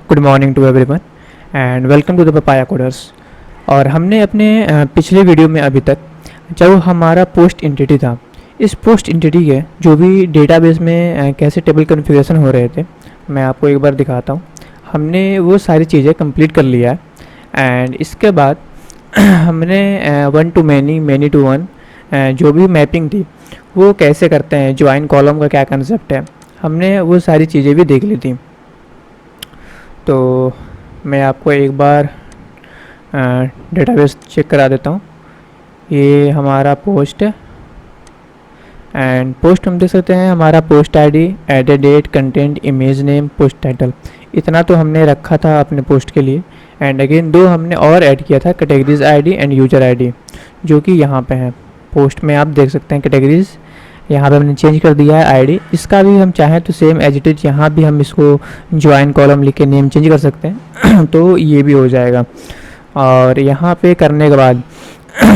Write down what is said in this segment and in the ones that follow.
Good morning to everyone and welcome to the Papaya Coders. और हमने अपने पिछले वीडियो में अभी तक जब हमारा पोस्ट एंटिटी था, इस पोस्ट एंटिटी के जो भी डेटाबेस में कैसे टेबल कॉन्फ़िगरेशन हो रहे थे, मैं आपको एक बार दिखाता हूँ। हमने वो सारी चीज़ें कंप्लीट कर लिया है एंड इसके बाद हमने one to many, many to one जो भी मैपिंग थी वो कैसे करते हैं, ज्वाइन कॉलम का क्या कंसेप्ट है, हमने वो सारी चीज़ें भी देख ली थी। तो मैं आपको एक बार डेटाबेस चेक करा देता हूँ। ये हमारा पोस्ट है एंड पोस्ट हम देख सकते हैं, हमारा post ID, added date, content, image name, post title, इतना तो हमने रखा था अपने पोस्ट के लिए। एंड अगेन दो हमने और ऐड किया था, categories ID and user ID, जो कि यहाँ पे है। पोस्ट में आप देख सकते हैं कैटेगरीज, यहाँ पे हमने चेंज कर दिया है आईडी। इसका भी हम चाहें तो सेम एज इट इज यहाँ भी हम इसको ज्वाइन कॉलम लिख के नेम चेंज कर सकते हैं तो ये भी हो जाएगा। और यहाँ पे करने के बाद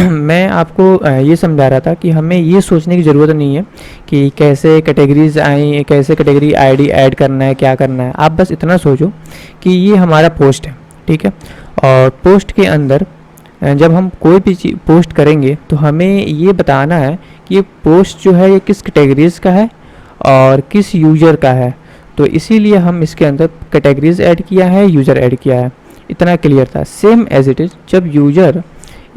मैं आपको ये समझा रहा था कि हमें ये सोचने की ज़रूरत नहीं है कि कैसे कैटेगरीज आई, कैसे कैटेगरी आईडी ऐड करना है, क्या करना है। आप बस इतना सोचो कि ये हमारा पोस्ट है, ठीक है। और पोस्ट के अंदर जब हम कोई भी चीज़ पोस्ट करेंगे तो हमें ये बताना है कि ये पोस्ट जो है ये किस कैटेगरीज़ का है और किस यूज़र का है। तो इसीलिए हम इसके अंदर कैटेगरीज ऐड किया है, यूज़र ऐड किया है। इतना क्लियर था। सेम एज इट इज़ जब यूज़र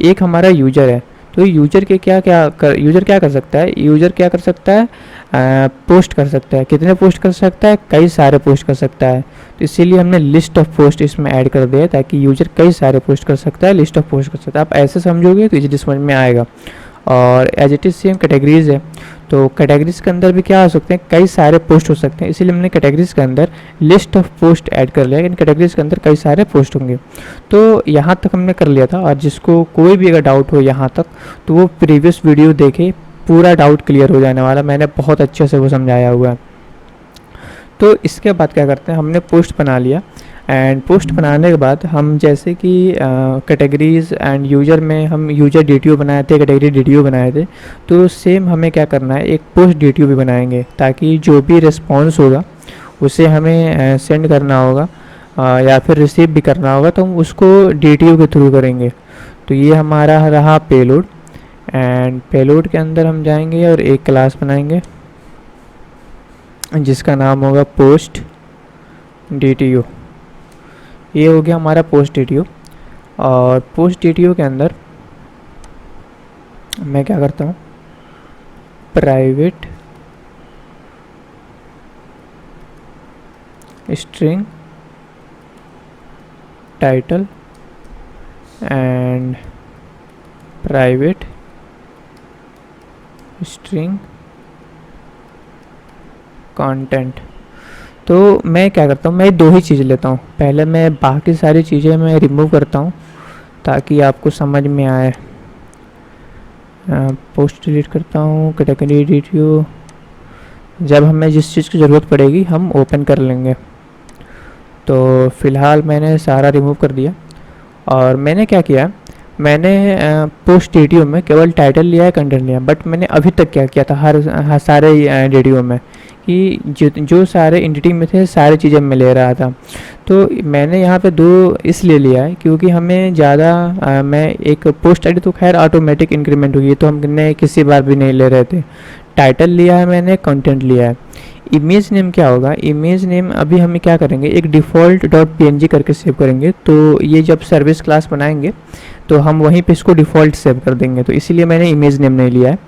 एक हमारा यूज़र है तो यूज़र के यूज़र क्या कर सकता है, यूज़र क्या कर सकता है, पोस्ट कर सकता है। कितने पोस्ट कर सकता है? कई सारे पोस्ट कर सकता है। तो इसीलिए हमने लिस्ट ऑफ पोस्ट इसमें ऐड कर दिया ताकि यूज़र कई सारे पोस्ट कर सकता है, लिस्ट ऑफ पोस्ट कर सकता है। आप ऐसे समझोगे तो इजीली समझ में आएगा। और as it is same categories है, तो कैटेगरीज़ के अंदर भी क्या हो सकते हैं, कई सारे पोस्ट हो सकते हैं। इसीलिए हमने कैटेगरीज़ के अंदर लिस्ट ऑफ पोस्ट ऐड कर लिया, लेकिन कैटेगरीज़ के अंदर कई सारे पोस्ट होंगे। तो यहाँ तक हमने कर लिया था। और जिसको कोई भी अगर डाउट हो यहाँ तक, तो वो प्रीवियस वीडियो देखे, पूरा डाउट क्लियर हो जाने वाला। मैंने बहुत अच्छे से वो समझाया हुआ है। तो इसके बाद क्या करते हैं, हमने पोस्ट बना लिया एंड पोस्ट बनाने के बाद हम जैसे कि कैटेगरीज़ एंड यूज़र में हम यूज़र DTO बनाए थे, कैटेगरी DTO बनाए थे। तो सेम हमें क्या करना है, एक पोस्ट DTO भी बनाएंगे ताकि जो भी रिस्पॉन्स होगा उसे हमें सेंड करना होगा या फिर रिसीव भी करना होगा, तो हम उसको DTO के थ्रू करेंगे। तो ये हमारा रहा पेलोड एंड पेलोड के अंदर हम जाएंगे और एक क्लास बनाएंगे जिसका नाम होगा पोस्ट DTO। ये हो गया हमारा पोस्ट DTO। और पोस्ट DTO के अंदर मैं क्या करता हूँ, private string title and private string content. तो मैं क्या करता हूँ, मैं दो ही चीज़ लेता हूँ। पहले मैं बाकी सारी चीज़ें मैं रिमूव करता हूँ ताकि आपको समझ में आए। पोस्ट डिलीट करता हूँ, कैटेगरी DTO जब हमें जिस चीज़ की ज़रूरत पड़ेगी हम ओपन कर लेंगे। तो फ़िलहाल मैंने सारा रिमूव कर दिया। और मैंने क्या किया, मैंने पोस्ट DTO में केवल टाइटल लिया है, कंटेंट लिया। बट मैंने अभी तक क्या किया था, हर सारे DTO में कि जो सारे एंटिटी में थे सारी चीज़ें मैं ले रहा था। तो मैंने यहाँ पे दो इसलिए लिया है क्योंकि हमें ज़्यादा मैं एक पोस्ट आईडी तो खैर ऑटोमेटिक इंक्रीमेंट होगी, तो हमने किसी बार भी नहीं ले रहे थे। टाइटल लिया है मैंने, कंटेंट लिया है। इमेज नेम क्या होगा, इमेज नेम अभी हमें क्या करेंगे, एक डिफ़ॉल्ट .png करके सेव करेंगे। तो ये जब सर्विस क्लास बनाएंगे तो हम वहीं पे इसको डिफ़ॉल्ट सेव कर देंगे, तो इसीलिए मैंने इमेज नेम नहीं लिया है।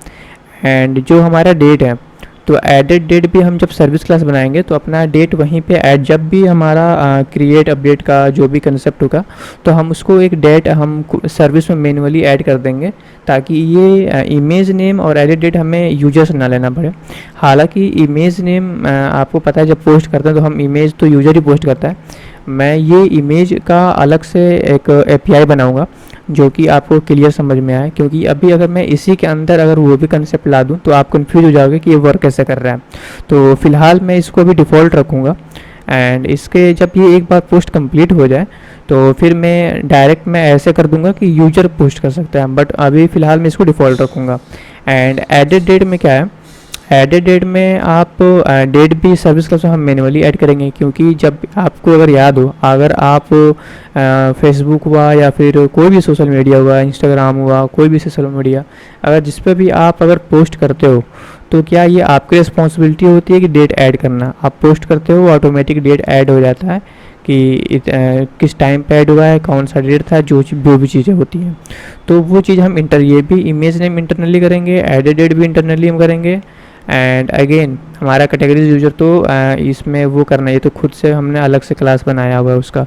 एंड जो हमारा डेट है, तो एडेड डेट भी हम जब सर्विस क्लास बनाएंगे तो अपना डेट वहीं पे ऐड, जब भी हमारा क्रिएट अपडेट का जो भी कंसेप्ट होगा तो हम उसको एक डेट हम सर्विस में मैन्युअली ऐड कर देंगे ताकि ये इमेज नेम और एडेड डेट हमें यूजर से ना लेना पड़े। हालांकि इमेज नेम आपको पता है जब पोस्ट करते हैं तो हम इमेज तो यूजर ही पोस्ट करता है। मैं ये इमेज का अलग से एक API बनाऊंगा जो कि आपको क्लियर समझ में आए, क्योंकि अभी अगर मैं इसी के अंदर अगर वो भी कंसेप्ट ला दूं तो आप कंफ्यूज हो जाओगे कि ये वर्क कैसे कर रहा है। तो फिलहाल मैं इसको भी डिफ़ॉल्ट रखूँगा एंड इसके जब ये एक बार पोस्ट कंप्लीट हो जाए तो फिर मैं डायरेक्ट मैं ऐसे कर दूंगा कि यूजर पोस्ट कर सकता है, बट अभी फ़िलहाल मैं इसको डिफ़ॉल्ट रखूँगा। एंड एडेड डेट में क्या है, एडेड डेट में आप डेट भी सर्विस क्लास में हम मैनुअली ऐड करेंगे, क्योंकि जब आपको अगर याद हो, अगर आप फेसबुक हुआ या फिर कोई भी सोशल मीडिया हुआ, इंस्टाग्राम हुआ, कोई भी सोशल मीडिया, अगर जिस पे भी आप अगर पोस्ट करते हो, तो क्या ये आपकी रिस्पॉन्सिबिलिटी होती है कि डेट ऐड करना? आप पोस्ट करते हो, ऑटोमेटिक डेट ऐड हो जाता है कि किस टाइम पे ऐड हुआ है, कौन सा डेट था, जो भी चीज़ें होती हैं। तो वो चीज़ हम ये भी इमेज नेम इंटरनली करेंगे, एडेड डेट भी इंटरनली हम करेंगे। एंड अगेन हमारा कैटेगरीज यूजर तो इसमें वो करना, ये तो खुद से हमने अलग से क्लास बनाया हुआ है उसका।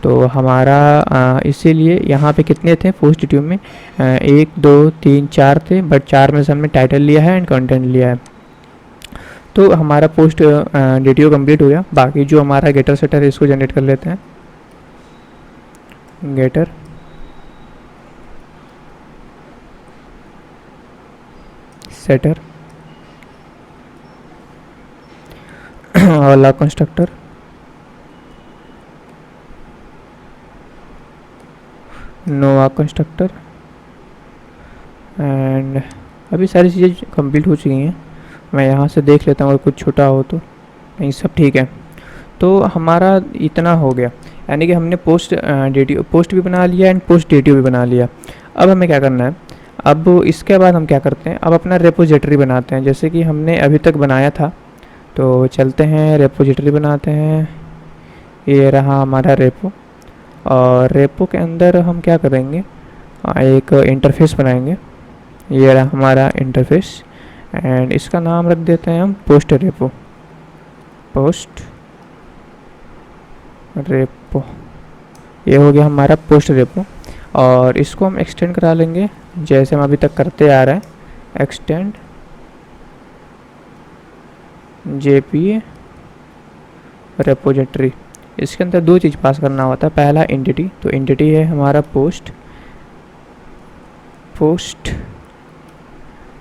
तो हमारा इसीलिए यहाँ पे कितने थे पोस्ट डिटेल में, 1 2 3 4 थे, बट 4 में से हमने टाइटल लिया है एंड कंटेंट लिया है। तो हमारा पोस्ट डिटेल कंप्लीट हो गया। बाकी जो हमारा गेटर सेटर है इसको जनरेट कर लेते हैं। गेटर सेटर वाला कंस्ट्रक्टर, नोवा कंस्ट्रक्टर। एंड अभी सारी चीज़ें कंप्लीट हो चुकी हैं। मैं यहाँ से देख लेता हूँ अगर कुछ छोटा हो तो। नहीं, सब ठीक है। तो हमारा इतना हो गया, यानी कि हमने पोस्ट भी बना लिया एंड पोस्ट डेटिव भी बना लिया। अब हमें क्या करना है? अब इसके बाद हम क्या करते हैं, अब अपना रेपोजिटरी बनाते हैं, जैसे कि हमने अभी तक बनाया था। तो चलते हैं रेपोजिटरी बनाते हैं। ये रहा हमारा रेपो, और रेपो के अंदर हम क्या करेंगे, एक इंटरफेस बनाएंगे। ये रहा हमारा इंटरफेस, एंड इसका नाम रख देते हैं हम पोस्ट रेपो। पोस्ट रेपो, ये हो गया हमारा पोस्ट रेपो। और इसको हम एक्सटेंड करा लेंगे जैसे हम अभी तक करते आ रहे हैं, एक्सटेंड जेपी रेपोजिटरी। इसके अंदर दो चीज़ पास करना होता है। पहला एंटिटी, तो एंटिटी है हमारा पोस्ट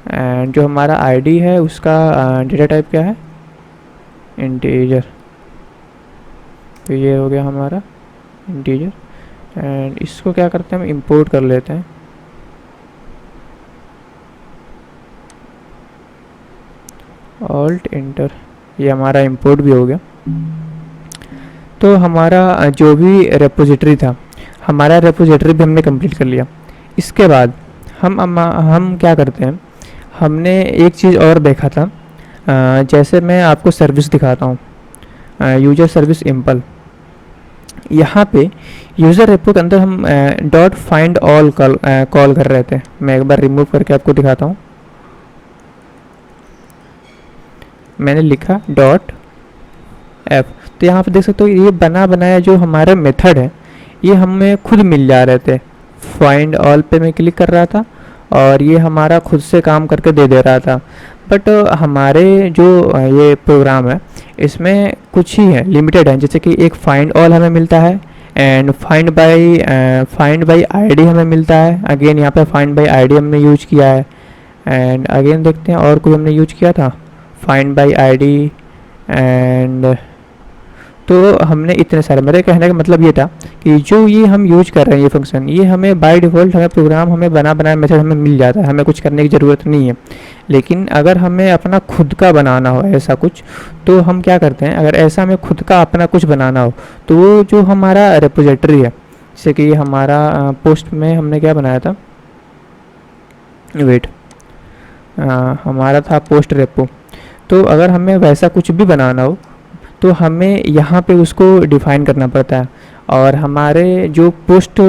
एंड जो हमारा आईडी है उसका डेटा टाइप क्या है, इंटीजर। तो ये हो गया हमारा इंटीजर। एंड इसको क्या करते हैं, हम इंपोर्ट कर लेते हैं। ऑल्ट इंटर, ये हमारा इंपोर्ट भी हो गया। तो हमारा जो भी रेपोजिटरी था, हमारा रेपोजिटरी भी हमने कंप्लीट कर लिया। इसके बाद हम क्या करते हैं, हमने एक चीज़ और देखा था। जैसे मैं आपको सर्विस दिखाता हूँ, यूजर सर्विस इम्पल। यहाँ पे यूज़र रेपो के अंदर हम डॉट फाइंड ऑल कॉल कर रहे थे। मैं एक बार रिमूव करके आपको दिखाता हूँ। मैंने लिखा डॉट एफ, तो यहाँ पे देख सकते हो ये बना बनाया जो हमारा मेथड है ये हमें खुद मिल जा रहे थे। फाइंड ऑल पे मैं क्लिक कर रहा था और ये हमारा खुद से काम करके दे रहा था। बट हमारे जो ये प्रोग्राम है इसमें कुछ ही है, लिमिटेड है। जैसे कि एक फाइंड ऑल हमें मिलता है एंड फाइंड बाय आईडी हमें मिलता है। अगेन यहाँ पे फाइंड बाय आईडी हमने यूज किया है। एंड अगेन देखते हैं और कोई हमने यूज किया था, फाइंड बाय आईडी। एंड तो हमने इतने सारे, मेरे कहने का मतलब ये था कि जो ये हम यूज कर रहे हैं ये फंक्शन, ये हमें बाय डिफ़ॉल्ट हमें प्रोग्राम हमें बनाया मेथड हमें मिल जाता है, हमें कुछ करने की ज़रूरत नहीं है। लेकिन अगर हमें अपना खुद का बनाना हो ऐसा कुछ, तो हम क्या करते हैं, अगर ऐसा हमें खुद का अपना कुछ बनाना हो तो वो जो हमारा रेपोजिटरी है, जैसे कि हमारा पोस्ट में हमने क्या बनाया था, वेट, हमारा था पोस्ट रेपो। तो अगर हमें वैसा कुछ भी बनाना हो तो हमें यहाँ पे उसको डिफ़ाइन करना पड़ता है। और हमारे जो पोस्ट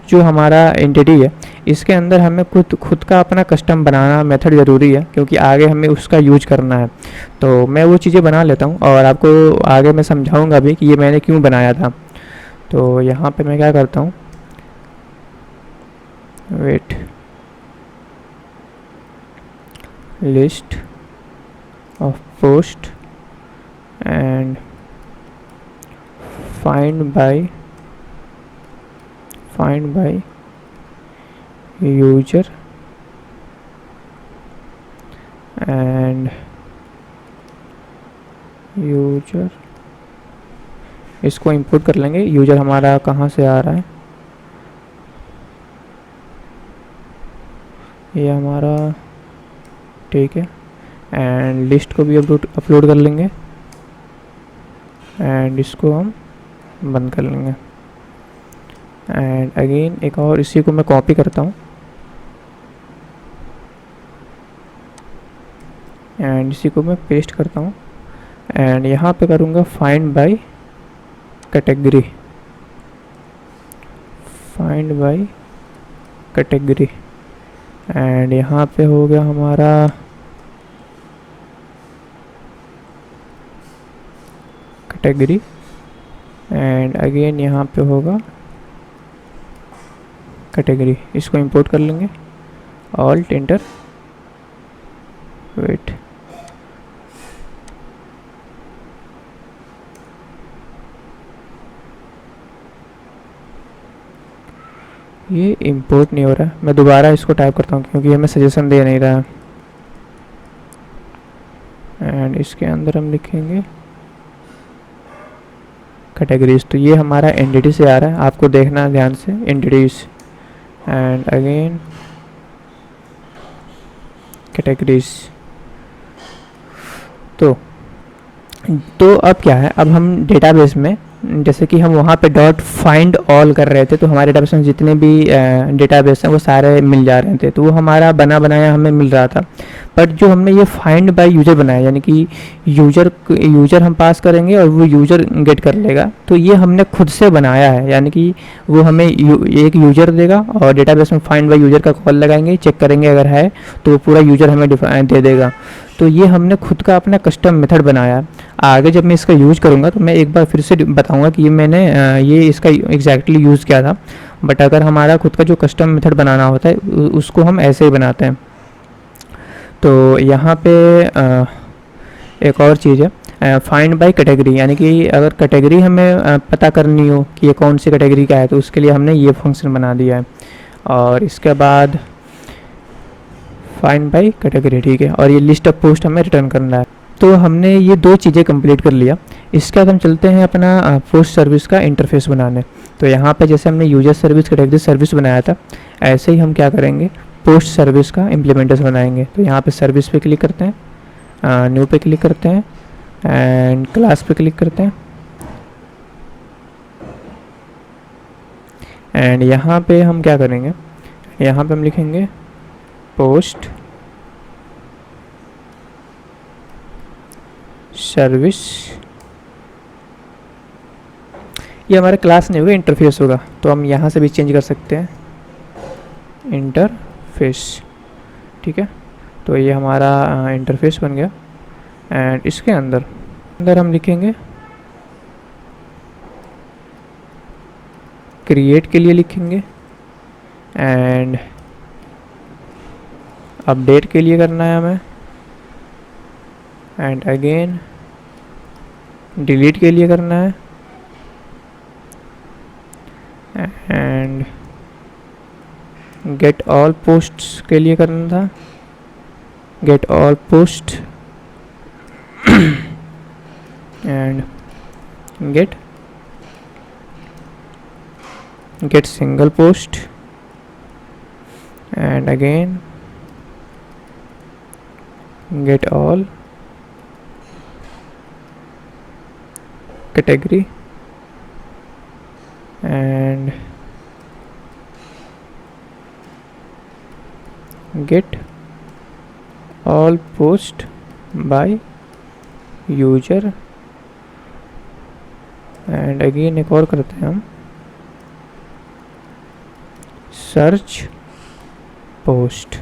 जो हमारा एंटिटी है इसके अंदर हमें खुद का अपना कस्टम बनाना मेथड ज़रूरी है, क्योंकि आगे हमें उसका यूज करना है। तो मैं वो चीज़ें बना लेता हूँ और आपको आगे मैं समझाऊँगा भी कि ये मैंने क्यों बनाया था। तो यहाँ पे मैं क्या करता हूँ, wait, list of post and find by user and user, इसको इंपोर्ट कर लेंगे। यूजर हमारा कहाँ से आ रहा है, ये हमारा ठीक है। एंड लिस्ट को भी अपलोड कर लेंगे एंड इसको हम बंद कर लेंगे। एंड अगेन एक और इसी को मैं कॉपी करता हूँ एंड इसी को मैं पेस्ट करता हूँ एंड यहाँ पे करूँगा find by category, find by category and यहाँ पे हो गया हमारा कैटेगरी एंड अगेन यहाँ पे होगा कैटेगरी। इसको इंपोर्ट कर लेंगे, ऑल्ट एंटर, वेट, ये इंपोर्ट नहीं हो रहा है। मैं दोबारा इसको टाइप करता हूँ क्योंकि ये हमें सजेशन दे नहीं रहा है एंड इसके अंदर हम लिखेंगे कैटेगरीज। तो ये हमारा एंटिटी से आ रहा है, आपको देखना है ध्यान से, एंटिटीज एंड अगेन कैटेगरीज। तो अब क्या है, अब हम डेटाबेस में जैसे कि हम वहाँ पे डॉट फाइंड ऑल कर रहे थे तो हमारे डेटाबेस में जितने भी डेटाबेस हैं वो सारे मिल जा रहे थे, तो वो हमारा बना बनाया हमें मिल रहा था। बट जो हमने ये फाइंड बाय यूज़र बनाया यानी कि यूज़र हम पास करेंगे और वो यूज़र गेट कर लेगा, तो ये हमने खुद से बनाया है। यानी कि वो हमें एक यूज़र देगा और डेटाबेस में फाइंड बाय यूज़र का कॉल लगाएंगे, चेक करेंगे अगर है तो वो पूरा यूज़र हमें दे देगा। तो ये हमने खुद का अपना कस्टम मेथड बनाया। आगे जब मैं इसका यूज़ करूँगा तो मैं एक बार फिर से बताऊँगा कि ये मैंने ये इसका एग्जैक्टली यूज़ किया था। बट अगर हमारा खुद का जो कस्टम मेथड बनाना होता है उसको हम ऐसे ही बनाते हैं। तो यहाँ पे एक और चीज़ है फाइंड बाय कैटेगरी, यानी कि अगर कैटेगरी हमें पता करनी हो कि ये कौन सी कैटेगरी का है तो उसके लिए हमने ये फंक्शन बना दिया है। और इसके बाद फाइंड बाय कैटेगरी, ठीक है, और ये लिस्ट ऑफ पोस्ट हमें रिटर्न करना है। तो हमने ये दो चीज़ें कंप्लीट कर लिया। इसके बाद हम चलते हैं अपना पोस्ट सर्विस का इंटरफेस बनाने। तो यहाँ पे जैसे हमने यूजर सर्विस कैटेगरी सर्विस बनाया था, ऐसे ही हम क्या करेंगे, पोस्ट सर्विस का इम्प्लीमेंटेशन बनाएंगे। तो यहाँ पे सर्विस पे क्लिक करते हैं, न्यू पे क्लिक करते हैं एंड क्लास पे क्लिक करते हैं एंड यहाँ पे हम क्या करेंगे, यहाँ पे हम लिखेंगे पोस्ट सर्विस। ये हमारा क्लास नहीं होगा, इंटरफेस होगा, तो हम यहाँ से भी चेंज कर सकते हैं, इंटरफेस, ठीक है। तो ये हमारा इंटरफेस बन गया एंड इसके अंदर हम लिखेंगे क्रिएट के लिए लिखेंगे एंड अपडेट के लिए करना है हमें एंड अगेन डिलीट के लिए करना है एंड गेट ऑल पोस्ट्स के लिए करना था, get all post and get single post and again get all category and get all post by user and again एक और करते हैं हम सर्च पोस्ट।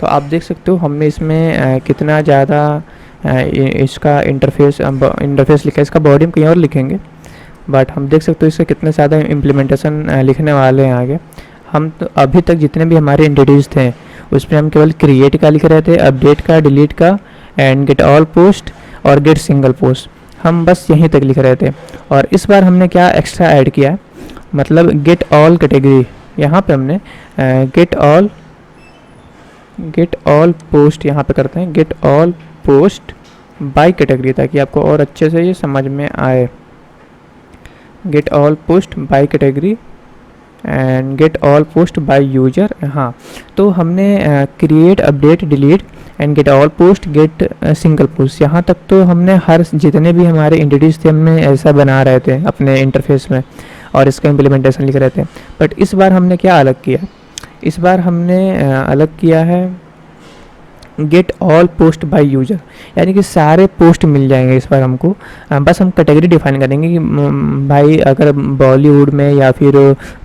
तो आप देख सकते हो हमने इसमें कितना ज़्यादा इसका इंटरफेस लिखा है। इसका बॉडी हम कहीं और लिखेंगे बट हम देख सकते हो इसका कितने ज़्यादा इम्प्लीमेंटेशन लिखने वाले हैं आगे। हम तो अभी तक जितने भी हमारे एंटिटीज़ थे उसमें हम केवल क्रिएट का लिख रहे थे, अपडेट का, डिलीट का एंड गेट ऑल पोस्ट और गेट सिंगल पोस्ट, हम बस यहीं तक लिख रहे थे। और इस बार हमने क्या एक्स्ट्रा ऐड किया है, मतलब गेट ऑल कैटेगरी, यहाँ पे हमने गेट ऑल पोस्ट यहाँ पे करते हैं, get all post by category, ताकि आपको और अच्छे से ये समझ में आए। Get all post by category and get all post by user. हाँ, तो हमने create, update, delete and get all post, get single post, यहाँ तक तो हमने हर जितने भी हमारे एंटिटीज़ थे हमने ऐसा बना रहे थे अपने इंटरफेस में और इसका इम्प्लीमेंटेशन लिख रहे थे। बट इस बार हमने क्या अलग किया, इस बार हमने अलग किया है gate all post by user, यानी कि सारे पोस्ट मिल जाएंगे इस बार हमको। बस हम कैटेगरी डिफाइन करेंगे कि भाई अगर बॉलीवुड में या फिर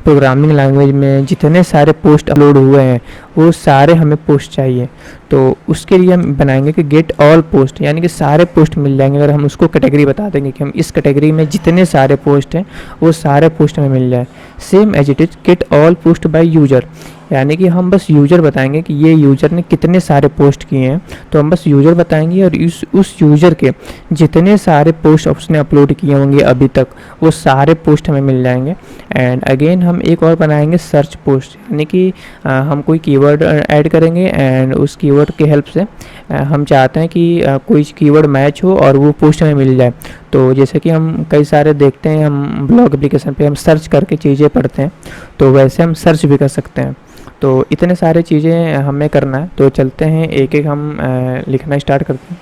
प्रोग्रामिंग लैंग्वेज में जितने सारे पोस्ट अपलोड हुए हैं वो सारे हमें पोस्ट चाहिए, तो उसके लिए हम बनाएंगे कि गेट ऑल पोस्ट, यानी कि सारे पोस्ट मिल जाएंगे। अगर हम उसको कैटेगरी बता देंगे कि हम इस कैटेगरी में जितने सारे पोस्ट हैं वो सारे पोस्ट हमें मिल जाए। Same as it is get all post by user, यानी कि हम बस यूज़र बताएंगे कि ये यूज़र ने कितने सारे पोस्ट किए हैं, तो हम बस यूज़र बताएंगे और उस यूज़र के जितने सारे पोस्ट उसने अपलोड किए होंगे अभी तक वो सारे पोस्ट हमें मिल जाएंगे। एंड अगेन हम एक और बनाएंगे सर्च पोस्ट, यानी कि हम कोई कीवर्ड ऐड करेंगे एंड उस कीवर्ड के हेल्प से हम चाहते हैं कि कोई कीवर्ड मैच हो और वो पोस्ट हमें मिल जाए। तो जैसे कि हम कई सारे देखते हैं, हम ब्लॉग एप्लीकेशन पे हम सर्च करके चीज़ें पढ़ते हैं, तो वैसे हम सर्च भी कर सकते हैं। तो इतने सारे चीज़ें हमें करना है, तो चलते हैं एक एक हम लिखना स्टार्ट करते हैं।